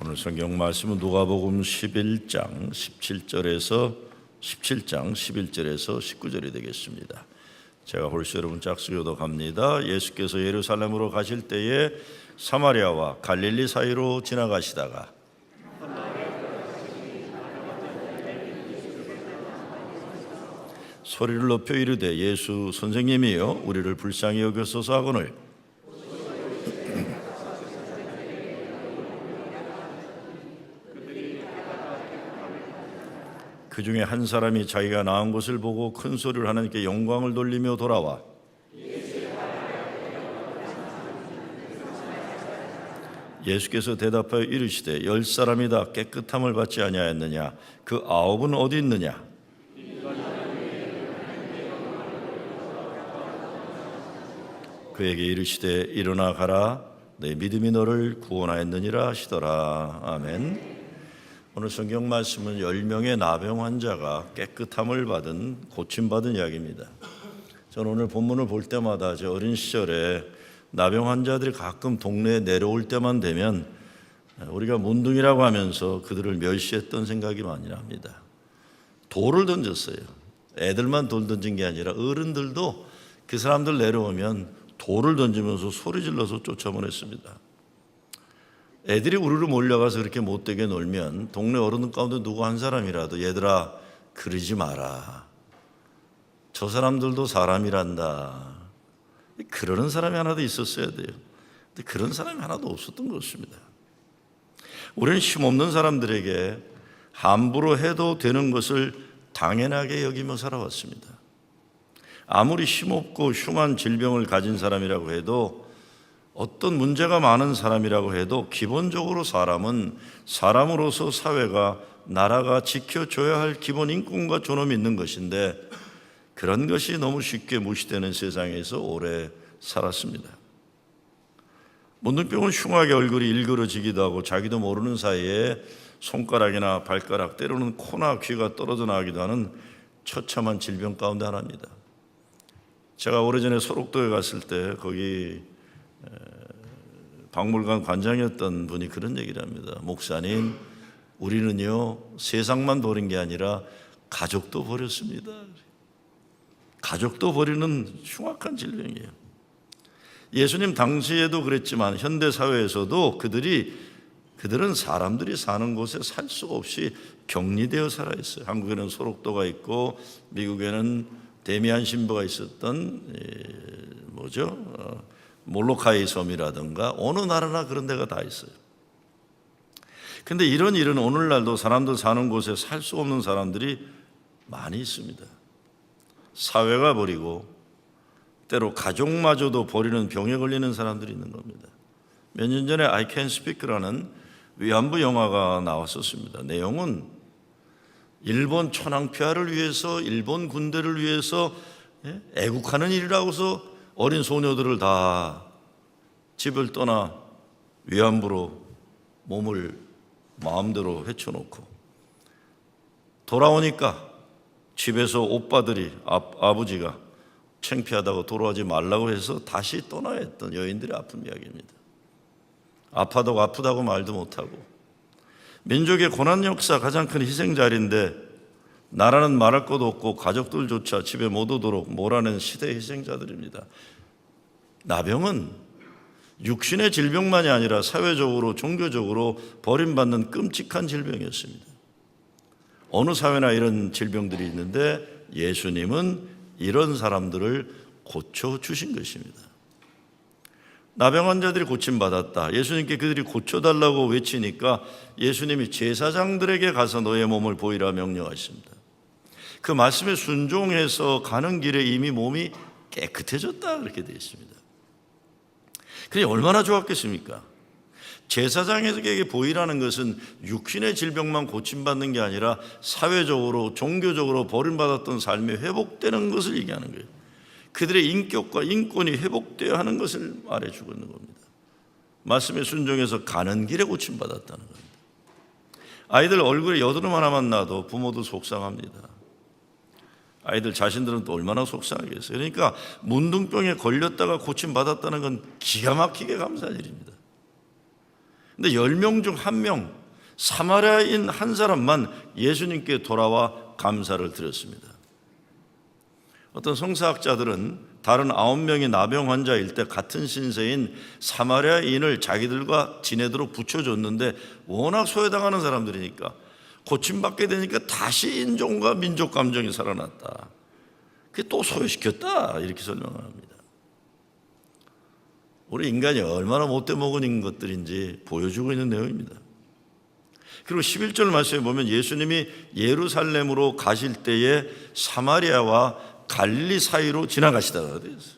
오늘 성경 말씀은 누가복음 11장 11절에서 19절이 되겠습니다. 제가 홀수 여러분 짝수 교독합니다. 예수께서 예루살렘으로 가실 때에 사마리아와 갈릴리 사이로 지나가시다가 소리를 높여 이르되 예수 선생님이여 우리를 불쌍히 여겨소서 하거늘 그 중에 한 사람이 자기가 나은 것을 보고 큰 소리로 하나님께 영광을 돌리며 돌아와 예수께서 대답하여 이르시되 10사람이다 깨끗함을 받지 아니하였느냐 그 9은 어디 있느냐 그에게 이르시되 일어나 가라 내 믿음이 너를 구원하였느니라 하시더라. 아멘. 오늘 성경 말씀은 10명의 나병 환자가 깨끗함을 받은 고침받은 이야기입니다. 저는 오늘 본문을 볼 때마다 제 어린 시절에 나병 환자들이 가끔 동네에 내려올 때만 되면 우리가 문둥이라고 하면서 그들을 멸시했던 생각이 많이 납니다. 돌을 던졌어요. 애들만 돌 던진 게 아니라 어른들도 그 사람들 내려오면 돌을 던지면서 소리 질러서 쫓아보냈습니다. 애들이 우르르 몰려가서 그렇게 못되게 놀면 동네 어른들 가운데 누구 한 사람이라도 얘들아 그러지 마라. 저 사람들도 사람이란다. 그러는 사람이 하나도 있었어야 돼요. 근데 그런 사람이 하나도 없었던 것입니다. 우리는 힘없는 사람들에게 함부로 해도 되는 것을 당연하게 여기며 살아왔습니다. 아무리 힘없고 흉한 질병을 가진 사람이라고 해도 어떤 문제가 많은 사람이라고 해도 기본적으로 사람은 사람으로서 사회가 나라가 지켜줘야 할 기본 인권과 존엄이 있는 것인데 그런 것이 너무 쉽게 무시되는 세상에서 오래 살았습니다. 문둥병은 흉하게 얼굴이 일그러지기도 하고 자기도 모르는 사이에 손가락이나 발가락 때로는 코나 귀가 떨어져 나가기도 하는 처참한 질병 가운데 하나입니다. 제가 오래전에 소록도에 갔을 때 거기 박물관 관장이었던 분이 그런 얘기를 합니다. 목사님, 우리는요 세상만 버린 게 아니라 가족도 버렸습니다. 가족도 버리는 흉악한 질병이에요. 예수님 당시에도 그랬지만 현대 사회에서도 그들은 사람들이 사는 곳에 살 수 없이 격리되어 살아 있어요. 한국에는 소록도가 있고 미국에는 데미안 신부가 있었던 몰로카이 섬이라든가 어느 나라나 그런 데가 다 있어요. 근데 이런 일은 오늘날도 사람들 사는 곳에 살 수 없는 사람들이 많이 있습니다. 사회가 버리고 때로 가족마저도 버리는 병에 걸리는 사람들이 있는 겁니다. 몇 년 전에 I Can Speak라는 위안부 영화가 나왔었습니다. 내용은 일본 천황폐하를 위해서 일본 군대를 위해서 애국하는 일이라고 해서 어린 소녀들을 다 집을 떠나 위안부로 몸을 마음대로 헤쳐놓고 돌아오니까 집에서 오빠들이 아버지가 창피하다고 돌아오지 말라고 해서 다시 떠나야 했던 여인들의 아픈 이야기입니다. 아프다고 말도 못하고 민족의 고난 역사 가장 큰 희생자리인데 나라는 말할 것도 없고 가족들조차 집에 못 오도록 몰아낸 시대의 희생자들입니다. 나병은 육신의 질병만이 아니라 사회적으로 종교적으로 버림받는 끔찍한 질병이었습니다. 어느 사회나 이런 질병들이 있는데 예수님은 이런 사람들을 고쳐주신 것입니다. 나병 환자들이 고침받았다. 예수님께 그들이 고쳐달라고 외치니까 예수님이 제사장들에게 가서 너의 몸을 보이라 명령하십니다. 그 말씀에 순종해서 가는 길에 이미 몸이 깨끗해졌다 그렇게 되어 있습니다. 그게 얼마나 좋았겠습니까? 제사장에게 보이라는 것은 육신의 질병만 고침받는 게 아니라 사회적으로 종교적으로 버림받았던 삶이 회복되는 것을 얘기하는 거예요. 그들의 인격과 인권이 회복되어야 하는 것을 말해주고 있는 겁니다. 말씀에 순종해서 가는 길에 고침받았다는 겁니다. 아이들 얼굴에 여드름 하나만 나도 부모도 속상합니다. 아이들 자신들은 또 얼마나 속상하겠어요. 그러니까 문둥병에 걸렸다가 고침받았다는 건 기가 막히게 감사한 일입니다. 근데 10명 중 1명, 사마리아인 한 사람만 예수님께 돌아와 감사를 드렸습니다. 어떤 성사학자들은 다른 9명이 나병 환자일 때 같은 신세인 사마리아인을 자기들과 지내도록 붙여줬는데 워낙 소외당하는 사람들이니까 고침받게 되니까 다시 인종과 민족 감정이 살아났다. 그게 또 소외시켰다, 이렇게 설명합니다. 우리 인간이 얼마나 못돼 먹은 것들인지 보여주고 있는 내용입니다. 그리고 11절 말씀에 보면 예수님이 예루살렘으로 가실 때에 사마리아와 갈릴리 사이로 지나가시다가 되어 있어요.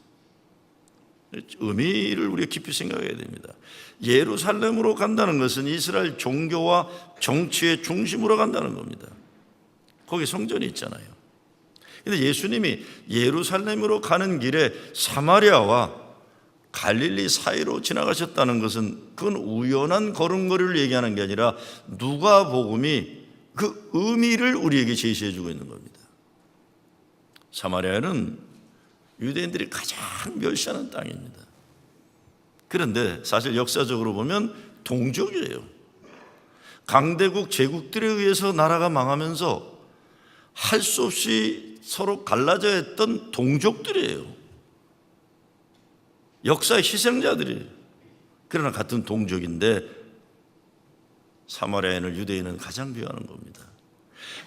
의미를 우리가 깊이 생각해야 됩니다. 예루살렘으로 간다는 것은 이스라엘 종교와 정치의 중심으로 간다는 겁니다. 거기 성전이 있잖아요. 그런데 예수님이 예루살렘으로 가는 길에 사마리아와 갈릴리 사이로 지나가셨다는 것은 그건 우연한 걸음걸이를 얘기하는 게 아니라 누가복음이 그 의미를 우리에게 제시해 주고 있는 겁니다. 사마리아는 유대인들이 가장 멸시하는 땅입니다. 그런데 사실 역사적으로 보면 동족이에요. 강대국 제국들에 의해서 나라가 망하면서 할 수 없이 서로 갈라져 했던 동족들이에요. 역사의 희생자들이에요. 그러나 같은 동족인데 사마리아인을 유대인은 가장 비하하는 겁니다.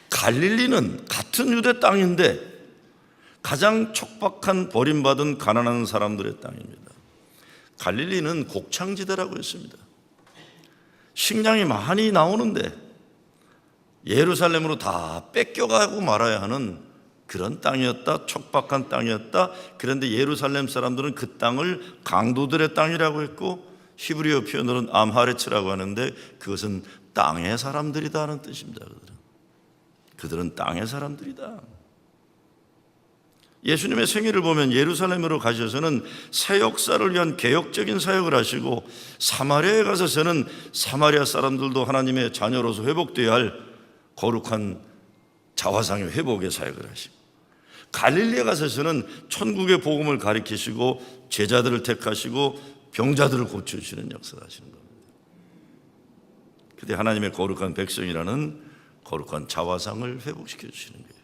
갈릴리는 같은 유대 땅인데 가장 척박한 버림받은 가난한 사람들의 땅입니다. 갈릴리는 곡창지대라고 했습니다. 식량이 많이 나오는데 예루살렘으로 다 뺏겨가고 말아야 하는 그런 땅이었다. 척박한 땅이었다. 그런데 예루살렘 사람들은 그 땅을 강도들의 땅이라고 했고 히브리어 표현으로는 암하레츠라고 하는데 그것은 땅의 사람들이다 하는 뜻입니다. 그들은 땅의 사람들이다. 예수님의 생애를 보면 예루살렘으로 가셔서는 새 역사를 위한 개혁적인 사역을 하시고 사마리아에 가서서는 사마리아 사람들도 하나님의 자녀로서 회복되어야 할 거룩한 자화상의 회복의 사역을 하시고 갈릴리에 가서서는 천국의 복음을 가리키시고 제자들을 택하시고 병자들을 고쳐주시는 역사를 하시는 겁니다. 그때 하나님의 거룩한 백성이라는 거룩한 자화상을 회복시켜 주시는 거예요.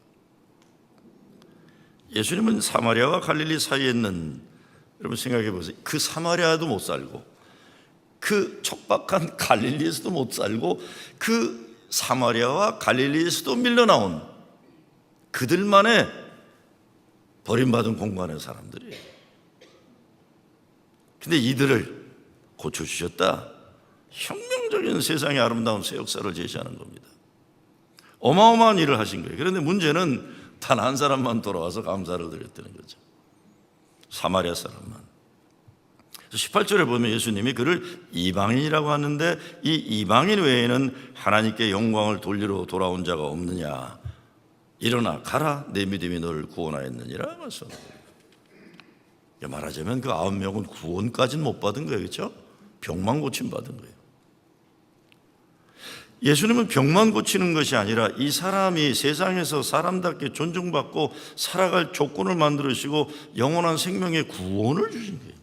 예수님은 사마리아와 갈릴리 사이에 있는, 여러분 생각해 보세요. 그 사마리아도 못 살고 그 척박한 갈릴리에서도 못 살고 그 사마리아와 갈릴리에서도 밀려나온 그들만의 버림받은 공간의 사람들이에요. 근데 이들을 고쳐주셨다. 혁명적인 세상의 아름다운 새 역사를 제시하는 겁니다. 어마어마한 일을 하신 거예요. 그런데 문제는 단 한 사람만 돌아와서 감사를 드렸다는 거죠. 사마리아 사람만. 18절에 보면 예수님이 그를 이방인이라고 하는데 이 이방인 외에는 하나님께 영광을 돌리러 돌아온 자가 없느냐. 일어나 가라, 내 믿음이 너를 구원하였느니라 말씀합니다. 말하자면 그 9명은 구원까지는 못 받은 거예요. 그렇죠? 병만 고침 받은 거예요. 예수님은 병만 고치는 것이 아니라 이 사람이 세상에서 사람답게 존중받고 살아갈 조건을 만들으시고 영원한 생명의 구원을 주신 거예요.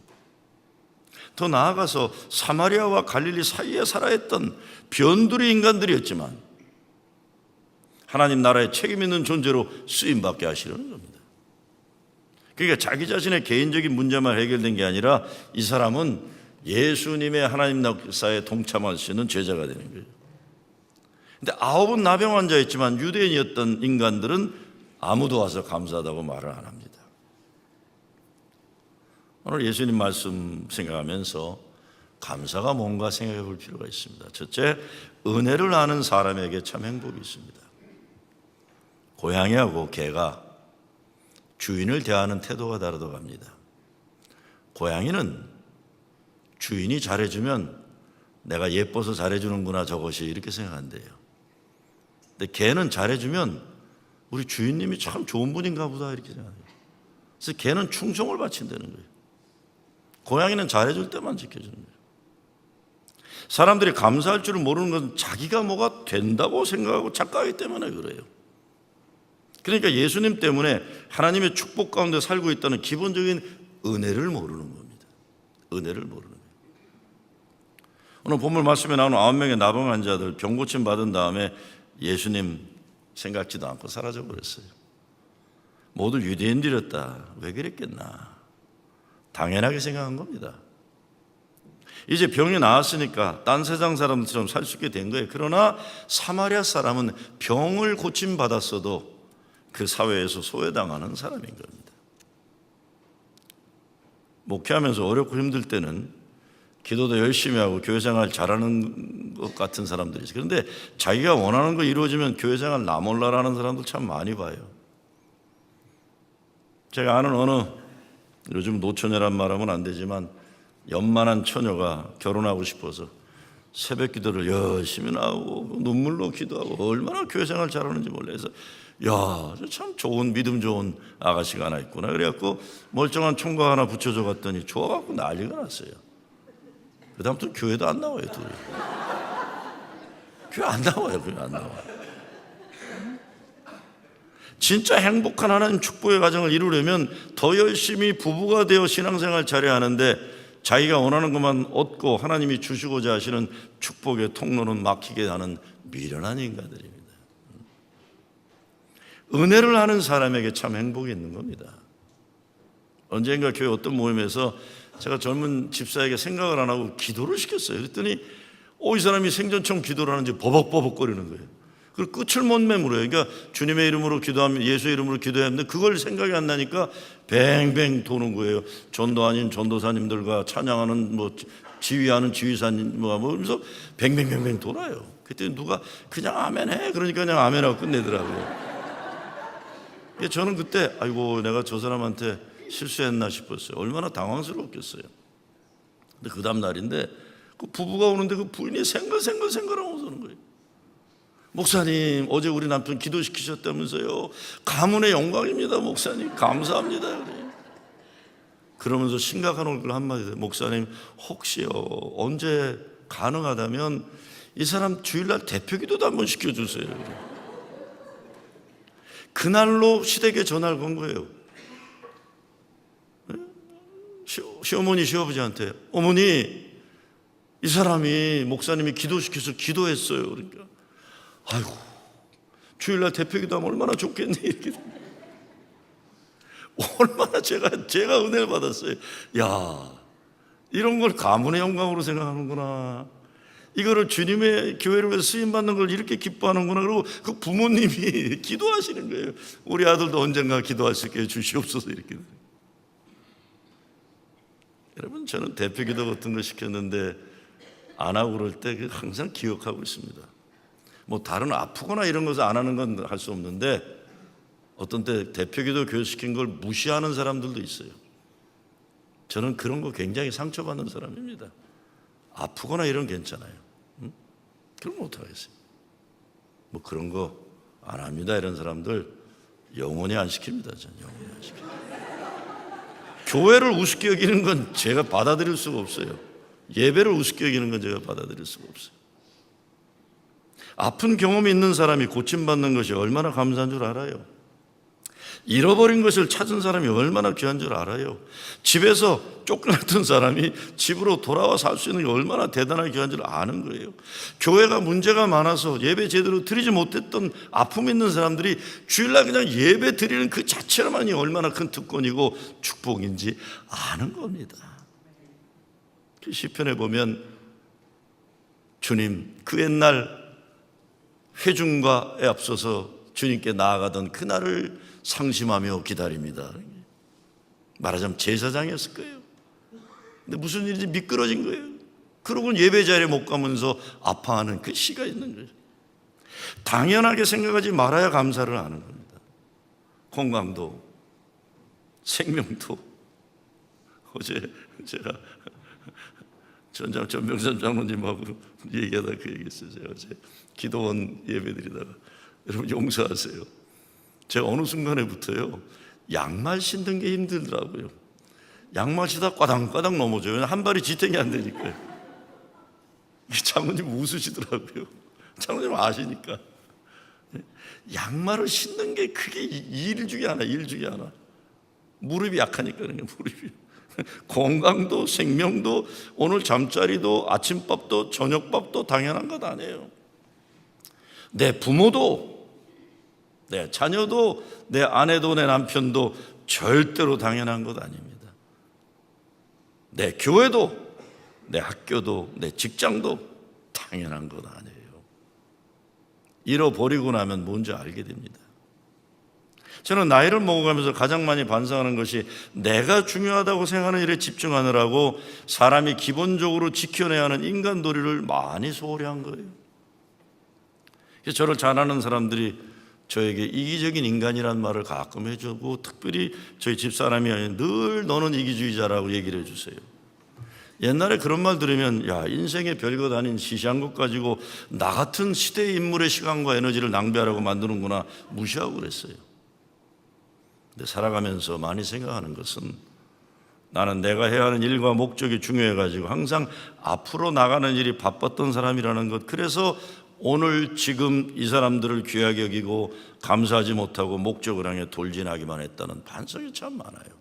더 나아가서 사마리아와 갈릴리 사이에 살아있던 변두리 인간들이었지만 하나님 나라에 책임 있는 존재로 쓰임받게 하시려는 겁니다. 그러니까 자기 자신의 개인적인 문제만 해결된 게 아니라 이 사람은 예수님의 하나님 역사에 동참할 수 있는 제자가 되는 거예요. 근데 9은 나병 환자였지만 유대인이었던 인간들은 아무도 와서 감사하다고 말을 안 합니다. 오늘 예수님 말씀 생각하면서 감사가 뭔가 생각해 볼 필요가 있습니다. 첫째, 은혜를 아는 사람에게 참 행복이 있습니다. 고양이하고 개가 주인을 대하는 태도가 다르다고 합니다. 고양이는 주인이 잘해주면 내가 예뻐서 잘해주는구나 저것이 이렇게 생각한대요. 근데 개는 잘해주면 우리 주인님이 참 좋은 분인가 보다 이렇게 생각해요. 그래서 개는 충성을 바친다는 거예요. 고양이는 잘해줄 때만 지켜주는 거예요. 사람들이 감사할 줄을 모르는 것은 자기가 뭐가 된다고 생각하고 착각하기 때문에 그래요. 그러니까 예수님 때문에 하나님의 축복 가운데 살고 있다는 기본적인 은혜를 모르는 겁니다. 은혜를 모르는 거예요. 오늘 본문 말씀에 나오는 9명의 나병 환자들 병 고침 받은 다음에 예수님 생각지도 않고 사라져 버렸어요. 모두 유대인들이었다. 왜 그랬겠나? 당연하게 생각한 겁니다. 이제 병이 나았으니까 딴 세상 사람들처럼 살 수 있게 된 거예요. 그러나 사마리아 사람은 병을 고침받았어도 그 사회에서 소외당하는 사람인 겁니다. 목회하면서 어렵고 힘들 때는 기도도 열심히 하고 교회생활 잘하는 것 같은 사람들이 있어요. 그런데 자기가 원하는 거 이루어지면 교회생활 나 몰라라는 사람들 참 많이 봐요. 제가 아는 어느 요즘 노처녀란 말하면 안 되지만 연만한 처녀가 결혼하고 싶어서 새벽 기도를 열심히 나오고 눈물로 기도하고 얼마나 교회생활 잘하는지 몰라서 야, 참 좋은 믿음 좋은 아가씨가 하나 있구나. 그래갖고 멀쩡한 총각 하나 붙여줘 갔더니 좋아갖고 난리가 났어요. 그 다음부터 교회도 안 나와요, 둘이. 교회 안 나와요, 교회 안 나와요. 진짜 행복한 하나님 축복의 가정을 이루려면 더 열심히 부부가 되어 신앙생활 잘해야 하는데 자기가 원하는 것만 얻고 하나님이 주시고자 하시는 축복의 통로는 막히게 하는 미련한 인간들입니다. 은혜를 하는 사람에게 참 행복이 있는 겁니다. 언젠가 교회 어떤 모임에서 제가 젊은 집사에게 생각을 안 하고 기도를 시켰어요. 그랬더니 이 사람이 생전처럼 기도를 하는지 버벅버벅거리는 거예요. 그리고 끝을 못 매물어요. 그러니까 주님의 이름으로 기도하면 예수의 이름으로 기도해야 하는데 그걸 생각이 안 나니까 뱅뱅 도는 거예요. 전도 아닌 전도사님들과 찬양하는 지휘하는 지휘사님 그러면서 뱅뱅뱅뱅 돌아요. 그때 누가 그냥 아멘해 그러니까 그냥 아멘하고 끝내더라고요. 저는 그때 아이고 내가 저 사람한테 실수했나 싶었어요. 얼마나 당황스러웠겠어요. 근데 그 다음 날인데 그 부부가 오는데 그 부인이 생글생글하고 오는 거예요. 목사님 어제 우리 남편 기도시키셨다면서요. 가문의 영광입니다. 목사님 감사합니다. 그래요. 그러면서 심각한 얼굴 한마디 해요. 목사님 혹시요 언제 가능하다면 이 사람 주일날 대표기도도 한번 시켜주세요. 그래요. 그날로 시댁에 전화를 건 거예요. 시어머니 시아버지한테 어머니 이 사람이 목사님이 기도시켜서 기도했어요. 그러니까 아이고 주일날 대표기도 하면 얼마나 좋겠니 이렇게 얼마나 제가 은혜를 받았어요. 야 이런 걸 가문의 영광으로 생각하는구나. 이거를 주님의 교회를 위해서 쓰임받는 걸 이렇게 기뻐하는구나. 그리고 그 부모님이 기도하시는 거예요. 우리 아들도 언젠가 기도할 수 있게 주시옵소서 이렇게. 여러분 저는 대표기도 같은 거 시켰는데 안 하고 그럴 때 항상 기억하고 있습니다. 다른 아프거나 이런 것을 안 하는 건 할 수 없는데 어떤 때 대표기도 교육시킨 걸 무시하는 사람들도 있어요. 저는 그런 거 굉장히 상처받는 사람입니다. 아프거나 이런 괜찮아요. 그럼 어떡하겠어요? 그런 거 안 합니다. 이런 사람들 영원히 안 시킵니다. 저는 영원히 안 시킵니다. 교회를 우습게 여기는 건 제가 받아들일 수가 없어요. 예배를 우습게 여기는 건 제가 받아들일 수가 없어요. 아픈 경험이 있는 사람이 고침받는 것이 얼마나 감사한 줄 알아요. 잃어버린 것을 찾은 사람이 얼마나 귀한 줄 알아요. 집에서 쫓겨났던 사람이 집으로 돌아와 살 수 있는 게 얼마나 대단하게 귀한 줄 아는 거예요. 교회가 문제가 많아서 예배 제대로 드리지 못했던 아픔 있는 사람들이 주일날 그냥 예배 드리는 그 자체로만이 얼마나 큰 특권이고 축복인지 아는 겁니다. 그 시편에 보면 주님 그 옛날 회중과에 앞서서 주님께 나아가던 그날을 상심하며 기다립니다. 말하자면 제사장이었을 거예요. 근데 무슨 일인지 미끄러진 거예요. 그러고는 예배 자리에 못 가면서 아파하는 그 시가 있는 거예요. 당연하게 생각하지 말아야 감사를 하는 겁니다. 건강도 생명도. 어제 제가 전병선 장로님하고 얘기하다 그 얘기했어요. 제가 어제 기도원 예배드리다가 여러분 용서하세요. 제가 어느 순간에부터요 양말 신는 게 힘들더라고요. 양말 신다 까당까당 넘어져요. 한 발이 지탱이 안 되니까요. 장로님 웃으시더라고요. 장로님 아시니까. 양말을 신는 게 그게 일 중에 하나. 무릎이 약하니까 무릎이 건강도 생명도 오늘 잠자리도 아침밥도 저녁밥도 당연한 것 아니에요. 내 부모도 내 자녀도 내 아내도 내 남편도 절대로 당연한 것 아닙니다. 내 교회도 내 학교도 내 직장도 당연한 것 아니에요. 잃어버리고 나면 뭔지 알게 됩니다. 저는 나이를 먹어가면서 가장 많이 반성하는 것이 내가 중요하다고 생각하는 일에 집중하느라고 사람이 기본적으로 지켜내야 하는 인간 도리를 많이 소홀히 한 거예요. 그래서 저를 잘 아는 사람들이 저에게 이기적인 인간이라는 말을 가끔 해주고, 특별히 저희 집사람이 늘 너는 이기주의자라고 얘기를 해주세요. 옛날에 그런 말 들으면 야, 인생의 별것 아닌 시시한 것 가지고 나 같은 시대의 인물의 시간과 에너지를 낭비하라고 만드는구나 무시하고 그랬어요. 근데 살아가면서 많이 생각하는 것은 나는 내가 해야 하는 일과 목적이 중요해가지고 항상 앞으로 나가는 일이 바빴던 사람이라는 것, 그래서 오늘 지금 이 사람들을 귀하게 여기고 감사하지 못하고 목적을 향해 돌진하기만 했다는 반성이 참 많아요.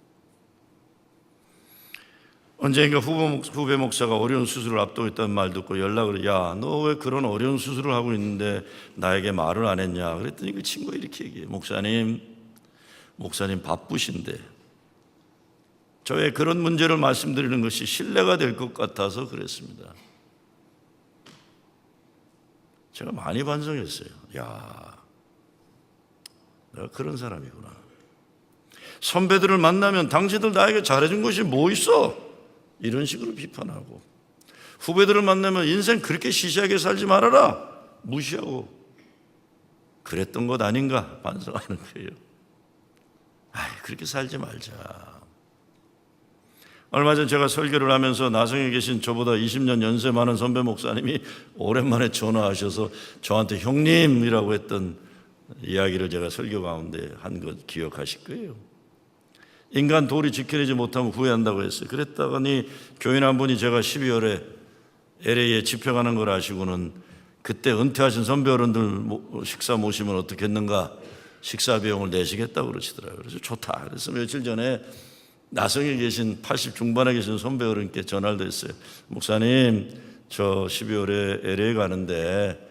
언젠가 후배 목사가 어려운 수술을 앞두고 있다는 말 듣고 연락을, 야, 너 왜 그런 어려운 수술을 하고 있는데 나에게 말을 안 했냐 그랬더니 그 친구가 이렇게 얘기해요. 목사님 바쁘신데 저의 그런 문제를 말씀드리는 것이 신뢰가 될 것 같아서 그랬습니다. 제가 많이 반성했어요. 야, 내가 그런 사람이구나. 선배들을 만나면 당신들 나에게 잘해준 것이 뭐 있어? 이런 식으로 비판하고, 후배들을 만나면 인생 그렇게 시시하게 살지 말아라 무시하고 그랬던 것 아닌가 반성하는 거예요. 그렇게 살지 말자. 얼마 전 제가 설교를 하면서 나성에 계신 저보다 20년 연세 많은 선배 목사님이 오랜만에 전화하셔서 저한테 형님이라고 했던 이야기를 제가 설교 가운데 한 것 기억하실 거예요. 인간 도리 지켜내지 못하면 후회한다고 했어요. 그랬더니 교인 한 분이 제가 12월에 LA에 집회 가는 걸 아시고는 그때 은퇴하신 선배 어른들 식사 모시면 어떻겠는가, 식사 비용을 내시겠다고 그러시더라고요. 그래서 좋다. 그래서 며칠 전에 나성에 계신 80 중반에 계신 선배 어른께 전화를 드렸어요. 목사님, 저 12월에 LA 가는데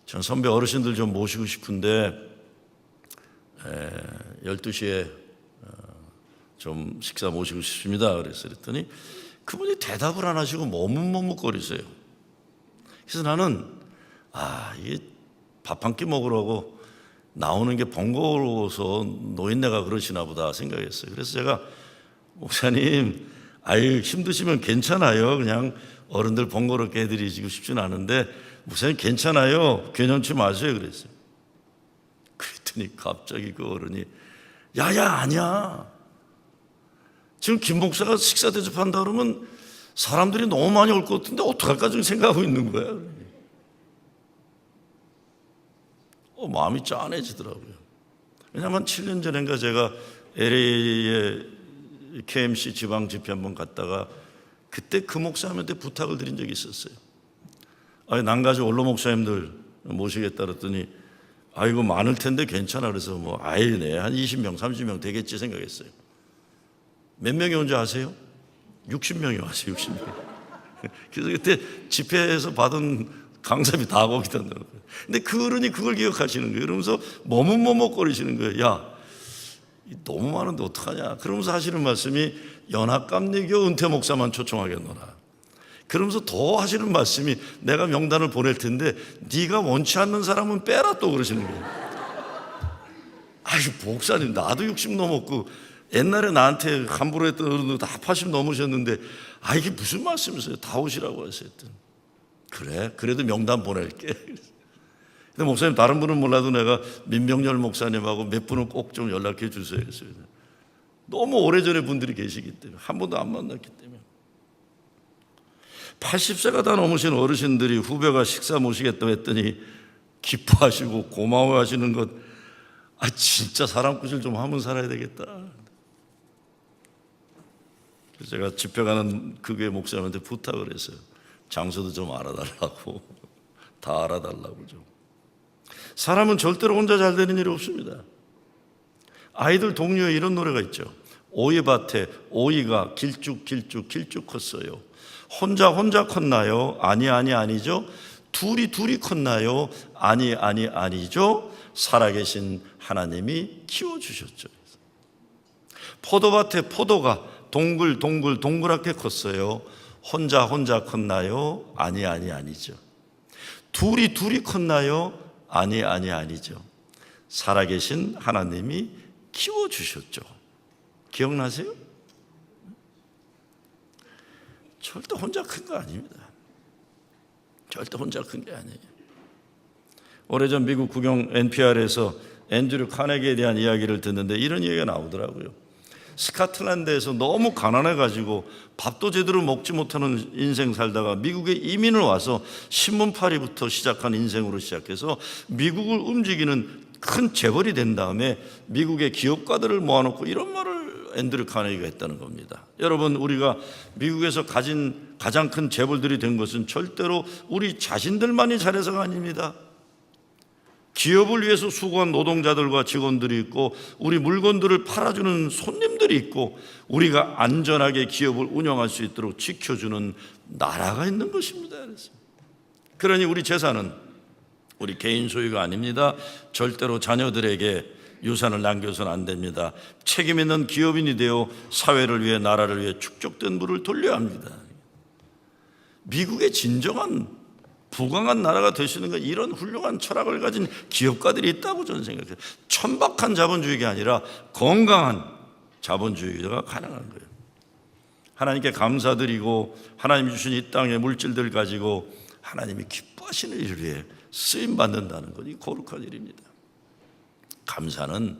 전 선배 어르신들 좀 모시고 싶은데 12시에 좀 식사 모시고 싶습니다. 그랬더니 그분이 대답을 안 하시고 머뭇머뭇거리세요. 그래서 나는 이게 밥 한 끼 먹으라고 나오는 게 번거로워서 노인네가 그러시나 보다 생각했어요. 그래서 제가 목사님, 힘드시면 괜찮아요. 그냥 어른들 번거롭게 해드리고 싶진 않은데 목사님 괜찮아요. 괜찮지 마세요. 그랬어요. 그랬더니 갑자기 그 어른이 야야 아니야. 지금 김 목사가 식사 대접한다 그러면 사람들이 너무 많이 올 것 같은데 어떡할까 지금 생각하고 있는 거야. 마음이 짠해지더라고요. 왜냐하면 7년 전인가 제가 LA에 KMC 지방 집회 한번 갔다가 그때 그 목사님한테 부탁을 드린 적이 있었어요. 난가지 원로 목사님들 모시겠다 그랬더니 이거 많을 텐데 괜찮아. 그래서 네, 한 20명 30명 되겠지 생각했어요. 몇 명이 온 줄 아세요? 60명이 왔어요. 60명. 그래서 그때 집회에서 받은 강사비 다 거기다 넣은 거예요. 근데 그 어른이 그걸 기억하시는 거예요. 그러면서 머뭇머뭇거리시는 거예요. 야, 너무 많은데 어떡하냐. 그러면서 하시는 말씀이 연합감리교 은퇴 목사만 초청하겠노라. 그러면서 더 하시는 말씀이 내가 명단을 보낼 텐데 네가 원치 않는 사람은 빼라 또 그러시는 거예요. 목사님 나도 60 넘었고 옛날에 나한테 함부로 했던 어른도 다 80 넘으셨는데 이게 무슨 말씀이세요? 다 오시라고 하셨더니 그래? 그래도 명단 보낼게. 근데 목사님 다른 분은 몰라도 내가 민병열 목사님하고 몇 분은 꼭 좀 연락해 주세요. 너무 오래전에 분들이 계시기 때문에 한 번도 안 만났기 때문에. 80세가 다 넘으신 어르신들이 후배가 식사 모시겠다고 했더니 기뻐하시고 고마워하시는 것, 진짜 사람 구실 좀 하면 살아야 되겠다. 그래서 제가 집회 가는 그 교회 목사님한테 부탁을 했어요. 장소도 좀 알아달라고. 다 알아달라고 좀. 사람은 절대로 혼자 잘 되는 일이 없습니다. 아이들 동료에 이런 노래가 있죠. 오이밭에 오이가 길쭉 컸어요. 혼자 컸나요? 아니죠. 둘이 컸나요? 아니죠. 살아계신 하나님이 키워주셨죠. 포도밭에 포도가 동글동글하게 컸어요. 혼자 컸나요? 아니죠. 둘이 컸나요? 아니죠. 살아계신 하나님이 키워주셨죠. 기억나세요? 절대 혼자 큰 거 아닙니다. 절대 혼자 큰 게 아니에요. 오래전 미국 국영 NPR에서 앤드류 카네기에 대한 이야기를 듣는데 이런 얘기가 나오더라고요. 스코틀랜드에서 너무 가난해가지고 밥도 제대로 먹지 못하는 인생 살다가 미국에 이민을 와서 신문팔이부터 시작한 인생으로 시작해서 미국을 움직이는 큰 재벌이 된 다음에 미국의 기업가들을 모아놓고 이런 말을 앤드류 카네기가 했다는 겁니다. 여러분, 우리가 미국에서 가진 가장 큰 재벌들이 된 것은 절대로 우리 자신들만이 잘해서가 아닙니다. 기업을 위해서 수고한 노동자들과 직원들이 있고 우리 물건들을 팔아주는 손님들이 있고 우리가 안전하게 기업을 운영할 수 있도록 지켜주는 나라가 있는 것입니다. 그러니 우리 재산은 우리 개인 소유가 아닙니다. 절대로 자녀들에게 유산을 남겨서는 안 됩니다. 책임 있는 기업인이 되어 사회를 위해 나라를 위해 축적된 부를 돌려야 합니다. 미국의 진정한 부강한 나라가 되시는 건 이런 훌륭한 철학을 가진 기업가들이 있다고 저는 생각해요. 천박한 자본주의가 아니라 건강한 자본주의가 가능한 거예요. 하나님께 감사드리고 하나님이 주신 이 땅의 물질들 가지고 하나님이 기뻐하시는 일을 위해 쓰임받는다는 것이 거룩한 일입니다. 감사는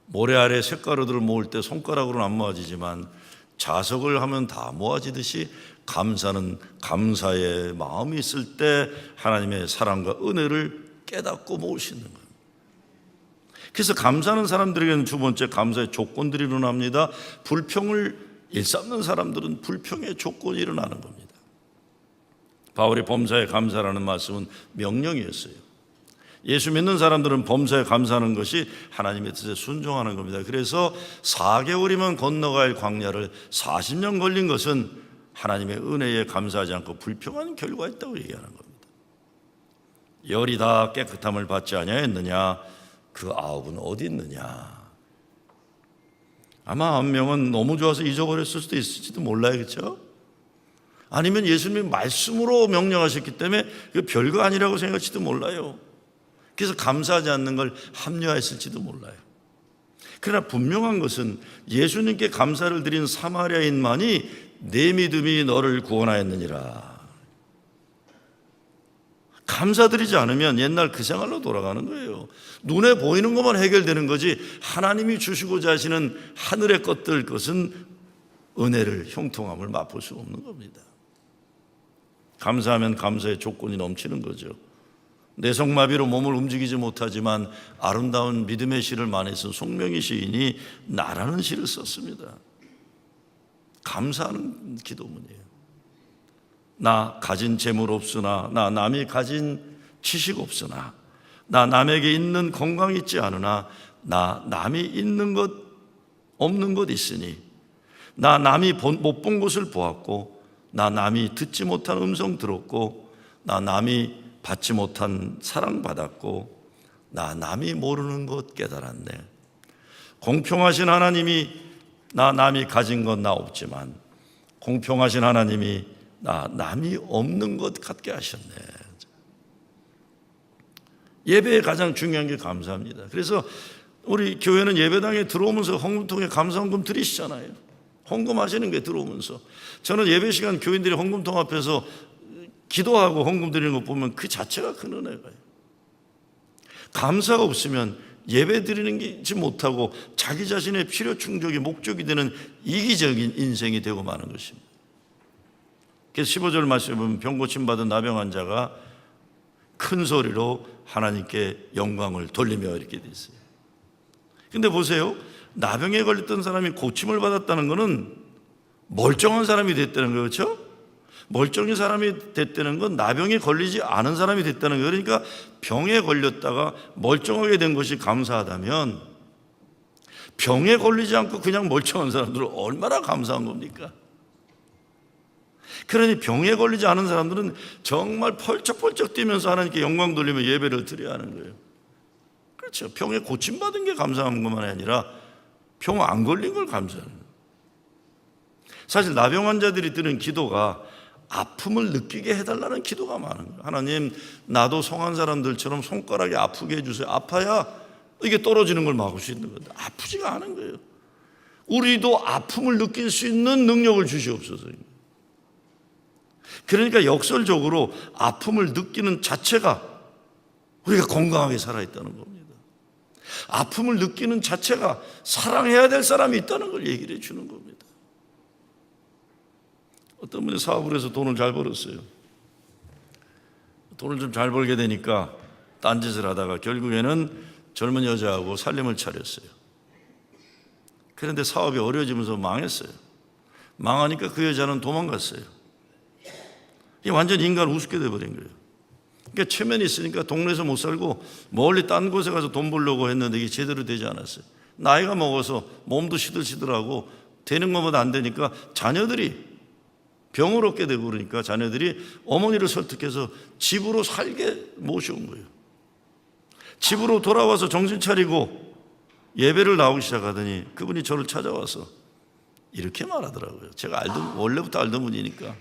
모래 아래 쇳가루들을 모을 때 손가락으로는 안 모아지지만 자석을 하면 다 모아지듯이 감사는 감사의 마음이 있을 때 하나님의 사랑과 은혜를 깨닫고 모을 수 있는 거예요. 그래서 감사하는 사람들에게는 두 번째 감사의 조건들이 일어납니다. 불평을 일삼는 사람들은 불평의 조건이 일어나는 겁니다. 바울이 범사에 감사라는 말씀은 명령이었어요. 예수 믿는 사람들은 범사에 감사하는 것이 하나님의 뜻에 순종하는 겁니다. 그래서 4개월이면 건너갈 광야를 40년 걸린 것은 하나님의 은혜에 감사하지 않고 불평하는 결과가 있다고 얘기하는 겁니다. 열이 다 깨끗함을 받지 아니하였느냐? 그 9은 어디 있느냐? 아마 한 명은 너무 좋아서 잊어버렸을 수도 있을지도 몰라요. 그렇죠? 아니면 예수님이 말씀으로 명령하셨기 때문에 그 별거 아니라고 생각할지도 몰라요. 그래서 감사하지 않는 걸 합리화했을지도 몰라요. 그러나 분명한 것은 예수님께 감사를 드린 사마리아인만이 내 믿음이 너를 구원하였느니라. 감사드리지 않으면 옛날 그 생활로 돌아가는 거예요. 눈에 보이는 것만 해결되는 거지 하나님이 주시고자 하시는 하늘의 것은 은혜를 형통함을 맛볼 수 없는 겁니다. 감사하면 감사의 조건이 넘치는 거죠. 내성마비로 몸을 움직이지 못하지만 아름다운 믿음의 시를 많이 쓴 송명희 시인이 나라는 시를 썼습니다. 감사하는 기도문이에요. 나 가진 재물 없으나 나 남이 가진 지식 없으나 나 남에게 있는 건강 있지 않으나 나 남이 있는 것 없는 것 있으니 나 남이 못 본 것을 보았고 나 남이 듣지 못한 음성 들었고 나 남이 받지 못한 사랑 받았고 나 남이 모르는 것 깨달았네. 공평하신 하나님이 나 남이 가진 건 나 없지만 공평하신 하나님이 나 남이 없는 것 같게 하셨네. 예배에 가장 중요한 게 감사합니다. 그래서 우리 교회는 예배당에 들어오면서 헌금통에 감사헌금 드리시잖아요. 헌금하시는 게 들어오면서 저는 예배 시간 교인들이 헌금통 앞에서 기도하고 헌금 드리는 것 보면 그 자체가 큰 은혜가요. 감사가 없으면 예배 드리는 게 못하고 자기 자신의 필요 충족이 목적이 되는 이기적인 인생이 되고 마는 것입니다. 그래서 15절 말씀에 보면 병 고침받은 나병 환자가 큰 소리로 하나님께 영광을 돌리며 이렇게 돼 있어요. 근데 보세요. 나병에 걸렸던 사람이 고침을 받았다는 것은 멀쩡한 사람이 됐다는 거예요. 그렇죠? 멀쩡한 사람이 됐다는 건 나병에 걸리지 않은 사람이 됐다는 거예요. 그러니까 병에 걸렸다가 멀쩡하게 된 것이 감사하다면 병에 걸리지 않고 그냥 멀쩡한 사람들은 얼마나 감사한 겁니까? 그러니 병에 걸리지 않은 사람들은 정말 펄쩍펄쩍 뛰면서 하나님께 영광 돌리며 예배를 드려야 하는 거예요. 그렇죠. 병에 고침받은 게 감사한 것만 아니라 병 안 걸린 걸 감사하는 거예요. 사실 나병 환자들이 드는 기도가 아픔을 느끼게 해달라는 기도가 많은 거예요. 하나님, 나도 성한 사람들처럼 손가락이 아프게 해주세요. 아파야 이게 떨어지는 걸 막을 수 있는 건데 아프지가 않은 거예요. 우리도 아픔을 느낄 수 있는 능력을 주시옵소서. 그러니까 역설적으로 아픔을 느끼는 자체가 우리가 건강하게 살아있다는 겁니다. 아픔을 느끼는 자체가 사랑해야 될 사람이 있다는 걸 얘기를 해주는 겁니다. 어떤 분이 사업을 해서 돈을 잘 벌었어요. 돈을 좀 잘 벌게 되니까 딴짓을 하다가 결국에는 젊은 여자하고 살림을 차렸어요. 그런데 사업이 어려워지면서 망했어요. 망하니까 그 여자는 도망갔어요. 이게 완전 인간 우습게 돼버린 거예요. 그러니까 체면이 있으니까 동네에서 못 살고 멀리 딴 곳에 가서 돈 벌려고 했는데 이게 제대로 되지 않았어요. 나이가 먹어서 몸도 시들시들하고 되는 것보다 안 되니까 자녀들이 병을 얻게 되고 그러니까 자녀들이 어머니를 설득해서 집으로 살게 모셔온 거예요. 집으로 돌아와서 정신 차리고 예배를 나오기 시작하더니 그분이 저를 찾아와서 이렇게 말하더라고요. 제가 원래부터 알던 분이니까,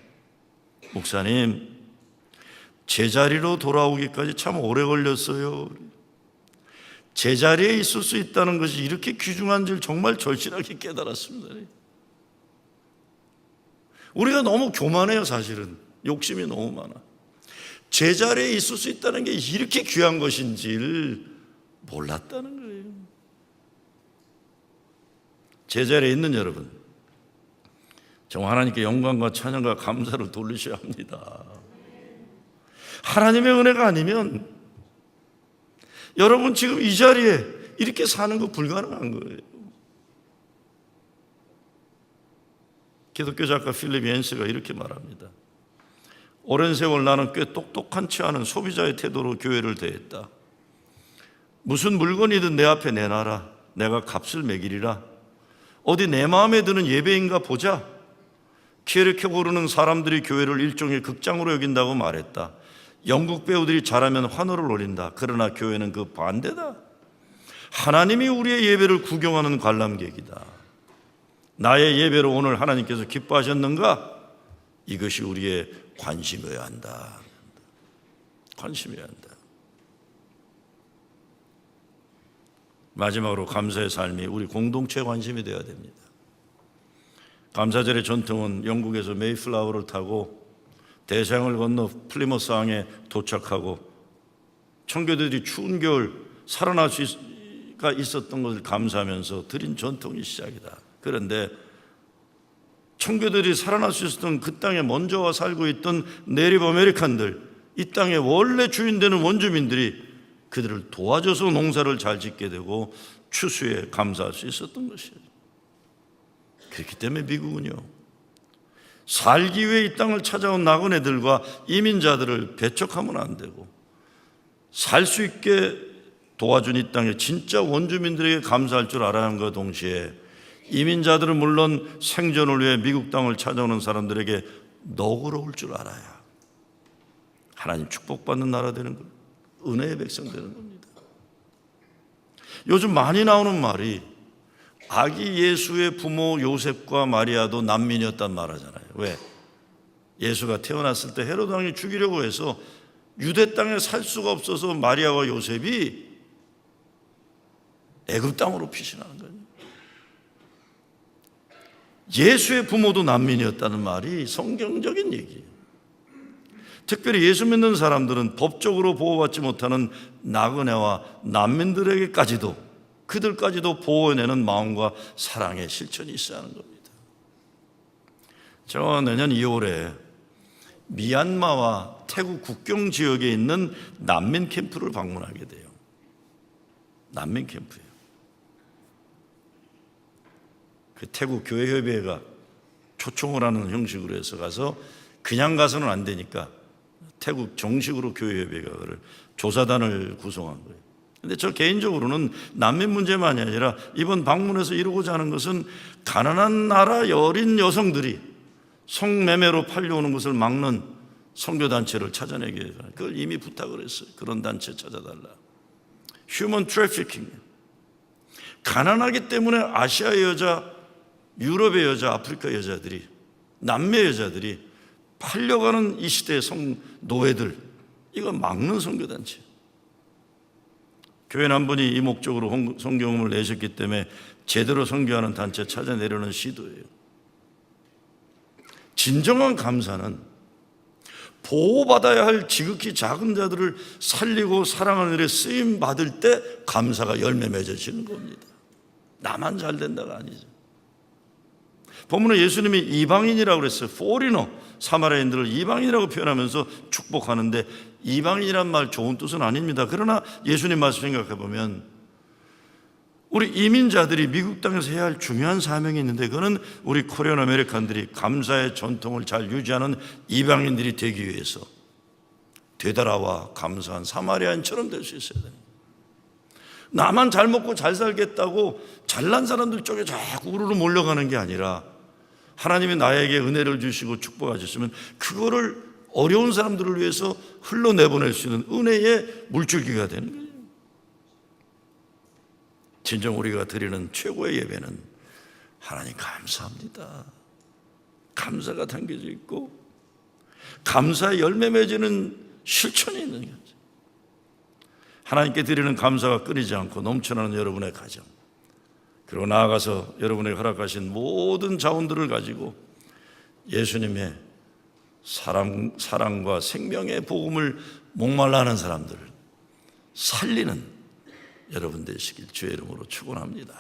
목사님, 제자리로 돌아오기까지 참 오래 걸렸어요. 제자리에 있을 수 있다는 것이 이렇게 귀중한 줄 정말 절실하게 깨달았습니다. 우리가 너무 교만해요. 사실은 욕심이 너무 많아. 제자리에 있을 수 있다는 게 이렇게 귀한 것인지를 몰랐다는 거예요. 제자리에 있는 여러분, 정말 하나님께 영광과 찬양과 감사를 돌리셔야 합니다. 하나님의 은혜가 아니면 여러분 지금 이 자리에 이렇게 사는 거 불가능한 거예요. 기독교 작가 필립 옌스가 이렇게 말합니다. 오랜 세월 나는 꽤 똑똑한치 않은 소비자의 태도로 교회를 대했다. 무슨 물건이든 내 앞에 내놔라. 내가 값을 매기리라. 어디 내 마음에 드는 예배인가 보자. 키를 켜고 오르는 사람들이 교회를 일종의 극장으로 여긴다고 말했다. 영국 배우들이 잘하면 환호를 올린다. 그러나 교회는 그 반대다. 하나님이 우리의 예배를 구경하는 관람객이다. 나의 예배로 오늘 하나님께서 기뻐하셨는가? 이것이 우리의 관심이어야 한다. 관심이어야 한다. 마지막으로 감사의 삶이 우리 공동체의 관심이 되어야 됩니다. 감사절의 전통은 영국에서 메이플라워를 타고 대서양을 건너 플리머스 항에 도착하고 청교도들이 추운 겨울 살아날 수가 있었던 것을 감사하면서 드린 전통이 시작이다. 그런데 청교도들이 살아날 수 있었던 그 땅에 먼저 와 살고 있던 네이티브 아메리칸들, 이 땅의 원래 주인 되는 원주민들이 그들을 도와줘서 농사를 잘 짓게 되고 추수에 감사할 수 있었던 것이에요. 그렇기 때문에 미국은요, 살기 위해 이 땅을 찾아온 나그네들과 이민자들을 배척하면 안 되고 살 수 있게 도와준 이 땅에 진짜 원주민들에게 감사할 줄 알아야 하는 것과 동시에 이민자들은 물론 생존을 위해 미국 땅을 찾아오는 사람들에게 너그러울 줄 알아야 하나님 축복받는 나라 되는 것, 은혜의 백성 되는 겁니다. 요즘 많이 나오는 말이 아기 예수의 부모 요셉과 마리아도 난민이었단 말하잖아요. 왜? 예수가 태어났을 때 헤로드 왕이 죽이려고 해서 유대 땅에 살 수가 없어서 마리아와 요셉이 애굽 땅으로 피신하는 거예요. 예수의 부모도 난민이었다는 말이 성경적인 얘기예요. 특별히 예수 믿는 사람들은 법적으로 보호받지 못하는 나그네와 난민들에게까지도, 그들까지도 보호해내는 마음과 사랑의 실천이 있어야 하는 겁니다. 저 내년 2월에 미얀마와 태국 국경 지역에 있는 난민 캠프를 방문하게 돼요. 난민 캠프예요. 그 태국 교회협의회가 초청을 하는 형식으로 해서 가서 그냥 가서는 안 되니까 태국 정식으로 교회협의회가 그를 조사단을 구성한 거예요. 근데 저 개인적으로는 난민 문제만이 아니라 이번 방문에서 이루고자 하는 것은 가난한 나라 여린 여성들이 성매매로 팔려오는 것을 막는 선교단체를 찾아내기 위해서 그걸 이미 부탁을 했어요. 그런 단체 찾아달라. 휴먼 트래피킹. 가난하기 때문에 아시아의 여자, 유럽의 여자, 아프리카 여자들이, 남미 여자들이 팔려가는 이 시대의 노예들, 이거 막는 선교단체. 교회 한 분이 이 목적으로 성경음을 내셨기 때문에 제대로 선교하는 단체 찾아내려는 시도예요. 진정한 감사는 보호받아야 할 지극히 작은 자들을 살리고 사랑하는 일에 쓰임 받을 때 감사가 열매 맺어지는 겁니다. 나만 잘 된다가 아니죠. 본문에 예수님이 이방인이라고 그랬어요. 포리너, 사마리아인들을 이방인이라고 표현하면서 축복하는데 이방인이란 말 좋은 뜻은 아닙니다. 그러나 예수님 말씀 생각해 보면 우리 이민자들이 미국 땅에서 해야 할 중요한 사명이 있는데 그거는 우리 코리안 아메리칸들이 감사의 전통을 잘 유지하는 이방인들이 되기 위해서 되돌아와 감사한 사마리아인처럼 될 수 있어야 됩니다. 나만 잘 먹고 잘 살겠다고 잘난 사람들 쪽에 자꾸 우르르 몰려가는 게 아니라 하나님이 나에게 은혜를 주시고 축복하셨으면 그거를 어려운 사람들을 위해서 흘러내보낼 수 있는 은혜의 물줄기가 되는 거예요. 진정 우리가 드리는 최고의 예배는 하나님 감사합니다. 감사가 담겨져 있고 감사의 열매 맺는 실천이 있는 거죠. 하나님께 드리는 감사가 끊이지 않고 넘쳐나는 여러분의 가정, 그리고 나아가서 여러분에게 허락하신 모든 자원들을 가지고 예수님의 사랑과 생명의 복음을 목말라 하는 사람들을 살리는 여러분 되시길 주의 이름으로 축원합니다.